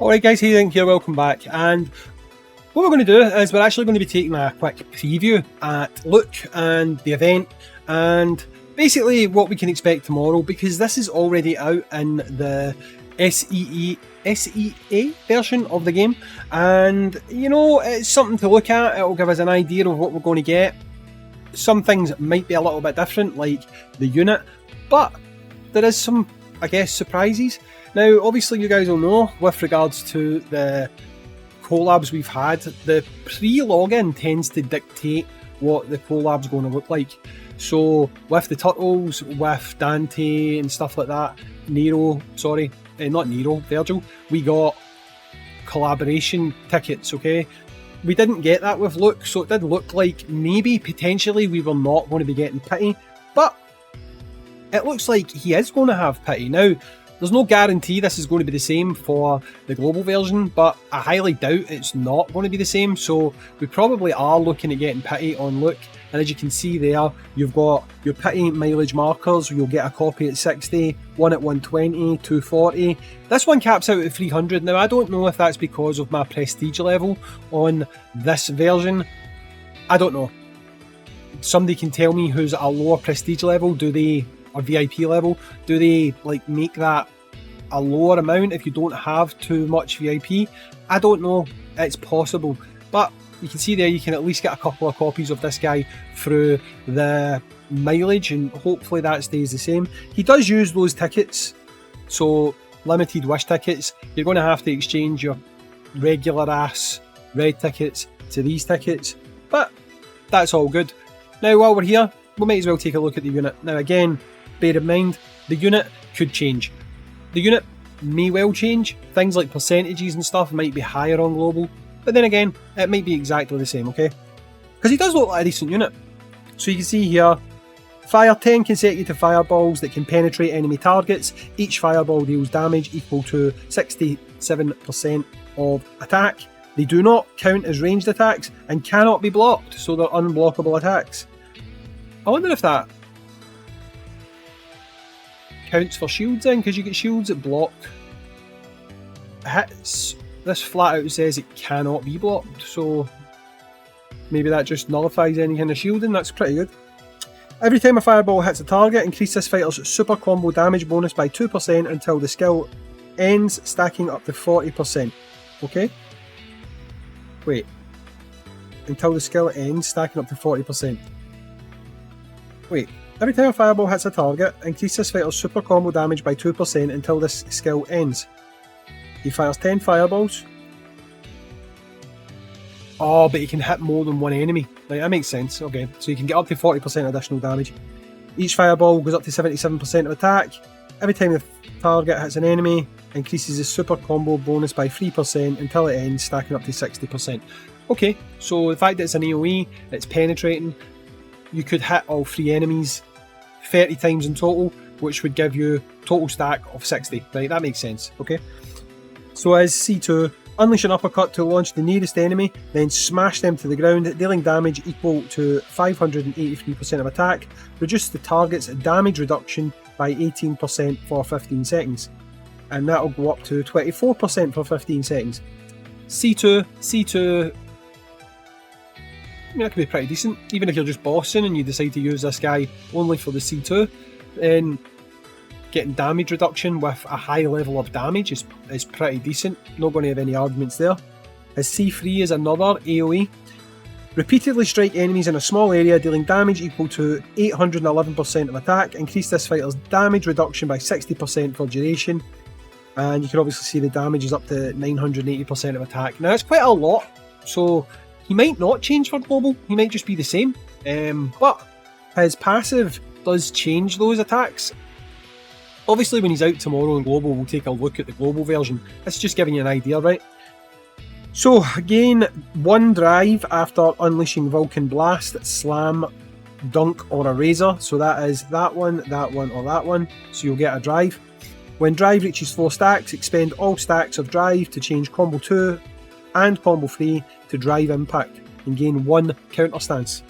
Alright guys, Hayzink here, welcome back, and what we're going to do is we're actually going to be taking a quick preview at Look and the event and basically what we can expect tomorrow, because this is already out in the SEA version of the game, and you know, it's something to look at. It'll give us an idea of what we're going to get. Some things might be a little bit different, like the unit, but there is some, I guess, surprises. Now, obviously you guys will know, with regards to the collabs we've had, the pre-login tends to dictate what the collab's going to look like. So with the Turtles, with Dante and stuff like that, Virgil, we got collaboration tickets, okay? We didn't get that with Luke, so it did look like maybe, potentially, we were not going to be getting Pity, but it looks like he is going to have Pity. Now, there's no guarantee this is going to be the same for the global version, but I highly doubt it's not going to be the same, so we probably are looking at getting Pity on Look. And as you can see there, you've got your Pity mileage markers. You'll get a copy at 60, one at 120, 240. This one caps out at 300. Now, I don't know if that's because of my prestige level on this version. I don't know. Somebody can tell me who's at a lower prestige level. Or VIP level, do they like make that a lower amount if you don't have too much VIP? I don't know, it's possible, but you can see there you can at least get a couple of copies of this guy through the mileage, and hopefully that stays the same. He does use those tickets, so limited wish tickets. You're going to have to exchange your regular ass red tickets to these tickets, but that's all good. Now, while we're here, we might as well take a look at the unit. Now again, bear in mind, the unit could change. The unit may well change. Things like percentages and stuff might be higher on global, but then again, it might be exactly the same, okay? Because he does look like a decent unit. So you can see here, fire 10 consecutive fireballs that can penetrate enemy targets. Each fireball deals damage equal to 67% of attack. They do not count as ranged attacks and cannot be blocked, so they're unblockable attacks. I wonder if that counts for shields then, because you get shields that block hits. This flat out says it cannot be blocked, so maybe that just nullifies any kind of shielding. That's pretty good. Every time a fireball hits a target, increase this fighter's super combo damage bonus by 2% until the skill ends, stacking up to 40%. Okay? Wait. Until the skill ends, stacking up to 40%. Wait. Every time a fireball hits a target, increase this fighter's super combo damage by 2% until this skill ends. He fires 10 fireballs. Oh, but he can hit more than one enemy. Right, that makes sense. Okay, so you can get up to 40% additional damage. Each fireball goes up to 77% of attack. Every time the target hits an enemy, increases his super combo bonus by 3% until it ends, stacking up to 60%. Okay, so the fact that it's an AoE, it's penetrating, you could hit all 3 enemies 30 times in total, which would give you total stack of 60, right? That makes sense, okay? So as C2, unleash an uppercut to launch the nearest enemy, then smash them to the ground, dealing damage equal to 583% of attack. Reduce the target's damage reduction by 18% for 15 seconds. And that'll go up to 24% for 15 seconds. C2, I mean, that could be pretty decent. Even if you're just bossing and you decide to use this guy only for the C2, then getting damage reduction with a high level of damage is pretty decent. Not going to have any arguments there. His C3 is another AoE. Repeatedly strike enemies in a small area, dealing damage equal to 811% of attack. Increase this fighter's damage reduction by 60% for duration. And you can obviously see the damage is up to 980% of attack. Now that's quite a lot, so he might not change for global, he might just be the same, but his passive does change those attacks. Obviously when he's out tomorrow in global, we'll take a look at the global version. It's just giving you an idea, right? So gain 1 drive after unleashing Vulcan Blast, Slam, Dunk or a Razor. So that is that one, or that one. So you'll get a drive. When drive reaches 4 stacks, expend all stacks of drive to change combo 2 and combo 3 to drive impact and gain 1 counter stance.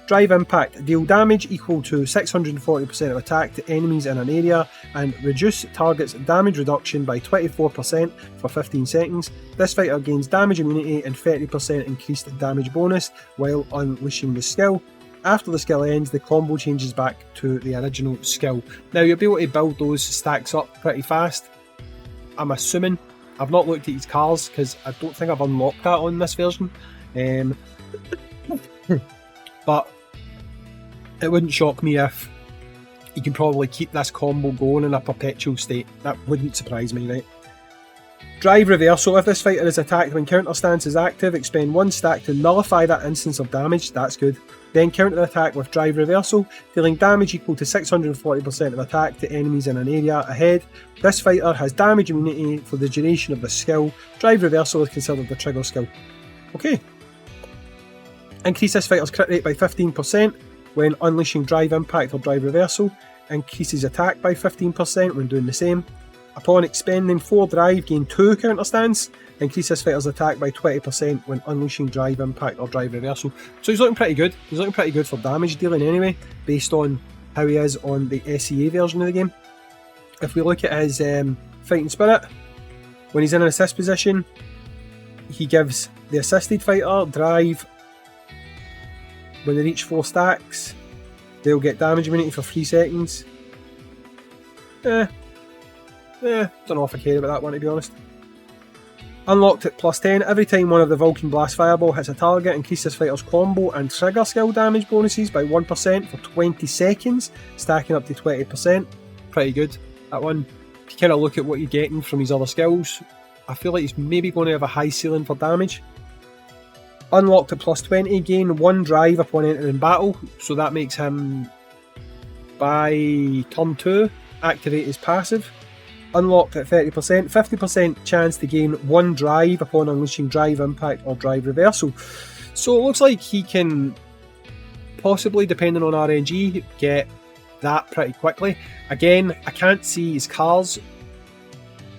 Drive Impact, deal damage equal to 640% of attack to enemies in an area and reduce target's damage reduction by 24% for 15 seconds. This fighter gains damage immunity and 30% increased damage bonus while unleashing the skill. After the skill ends, the combo changes back to the original skill. Now you'll be able to build those stacks up pretty fast. I'm assuming. I've not looked at his cars because I don't think I've unlocked that on this version. But it wouldn't shock me if you can probably keep this combo going in a perpetual state. That wouldn't surprise me, right? Drive Reversal. If this fighter is attacked when counter stance is active, expend 1 stack to nullify that instance of damage. That's good. Then counter attack with Drive Reversal, dealing damage equal to 640% of attack to enemies in an area ahead. This fighter has damage immunity for the duration of the skill. Drive Reversal is considered the trigger skill. Okay. Increase this fighter's crit rate by 15% when unleashing Drive Impact or Drive Reversal. Increases attack by 15% when doing the same. Upon expending 4 drive, gain 2 counter stance. Increase this fighter's attack by 20% when unleashing Drive Impact or Drive Reversal. So he's looking pretty good. He's looking pretty good for damage dealing anyway, based on how he is on the SEA version of the game. If we look at his Fighting Spirit, when he's in an assist position, he gives the assisted fighter drive. When they reach 4 stacks, they'll get damage immunity for 3 seconds. Don't know if I care about that one, to be honest. Unlocked at +10, every time one of the Vulcan Blast Fireball hits a target, increase this fighter's combo and trigger skill damage bonuses by 1% for 20 seconds, stacking up to 20%. Pretty good, that one. If you kind of look at what you're getting from his other skills, I feel like he's maybe going to have a high ceiling for damage. Unlocked at +20, gain 1 drive upon entering battle, so that makes him, by turn 2, activate his passive. Unlocked at 30%, 50% chance to gain 1 drive upon unleashing Drive Impact or Drive Reversal. So it looks like he can, possibly depending on RNG, get that pretty quickly. Again, I can't see his cars,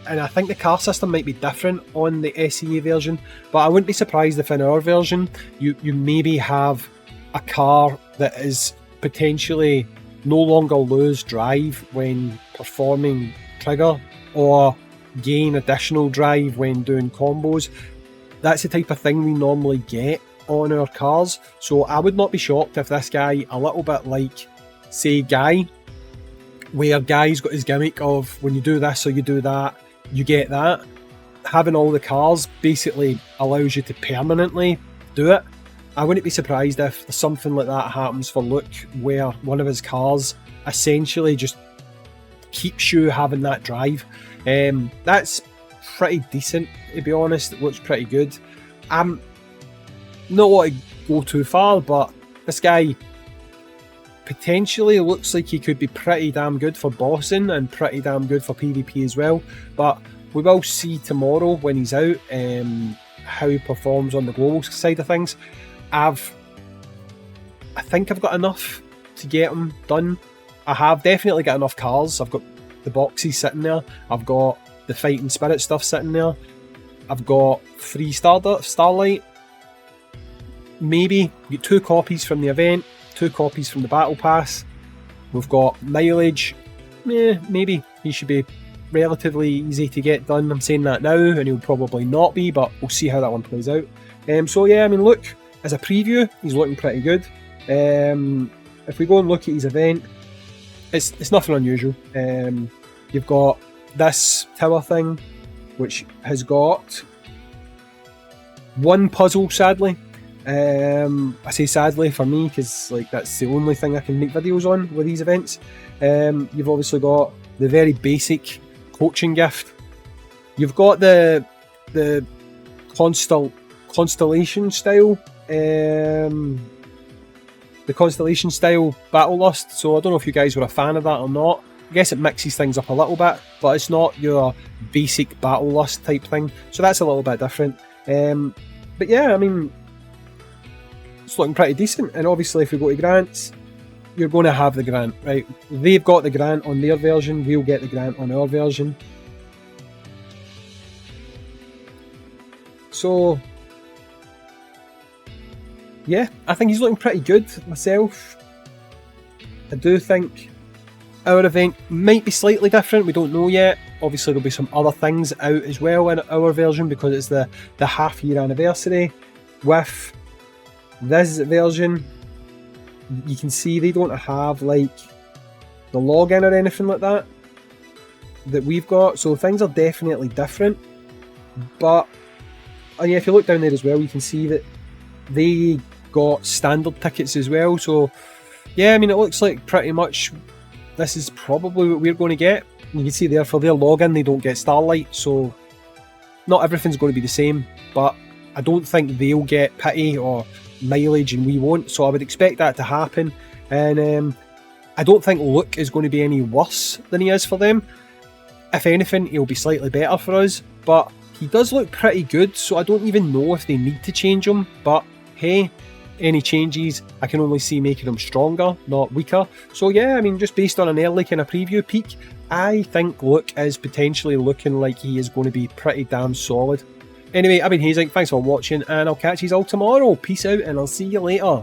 and I think the car system might be different on the SEA version, but I wouldn't be surprised if in our version you maybe have a car that is potentially no longer lose drive when performing trigger or gain additional drive when doing combos. That's the type of thing we normally get on our cars, so I would not be shocked if this guy, a little bit like, say, Guy, where Guy's got his gimmick of when you do this or you do that, you get that. Having all the cars basically allows you to permanently do it. I wouldn't be surprised if something like that happens for Luke, where one of his cars essentially just keeps you having that drive. That's pretty decent, to be honest. It looks pretty good. I'm not want to go too far, but this guy potentially looks like he could be pretty damn good for bossing and pretty damn good for PvP as well. But we will see tomorrow when he's out how he performs on the global side of things. I think I've got enough to get him done. I have definitely got enough cars. I've got the boxes sitting there. I've got the Fighting Spirit stuff sitting there. I've got 3 Starlight. Maybe get 2 copies from the event, 2 copies from the Battle Pass. We've got mileage. Maybe he should be relatively easy to get done. I'm saying that now, and he'll probably not be, but we'll see how that one plays out. So yeah, I mean, look, as a preview, he's looking pretty good. If we go and look at his event, it's nothing unusual. You've got this tower thing, which has got 1 puzzle, sadly. I say sadly for me because like that's the only thing I can make videos on with these events. You've obviously got the very basic coaching gift. You've got the constellation style battle lust. So I don't know if you guys were a fan of that or not. I guess it mixes things up a little bit, but it's not your basic battle lust type thing. So that's a little bit different. But yeah, I mean, it's looking pretty decent. And obviously if we go to grants, you're going to have the grant, right? They've got the grant on their version, we'll get the grant on our version. So yeah, I think he's looking pretty good myself. I do think our event might be slightly different, we don't know yet. Obviously there'll be some other things out as well in our version because it's the half-year anniversary. With this version, you can see they don't have like the login or anything like that we've got, so things are definitely different. But yeah, if you look down there as well, you can see that they got standard tickets as well. So yeah, I mean, it looks like pretty much this is probably what we're going to get. You can see there for their login, they don't get Starlight, so not everything's going to be the same, but I don't think they'll get pity or mileage and we won't, so I would expect that to happen. And I don't think Luke is going to be any worse than he is for them. If anything, he'll be slightly better for us, but he does look pretty good, so I don't even know if they need to change him. But hey, any changes I can only see making him stronger, not weaker. So yeah, I mean, just based on an early kind of preview peek, I think Luke is potentially looking like he is going to be pretty damn solid. Anyway, I've been Hayzink, thanks for watching, and I'll catch you all tomorrow. Peace out, and I'll see you later.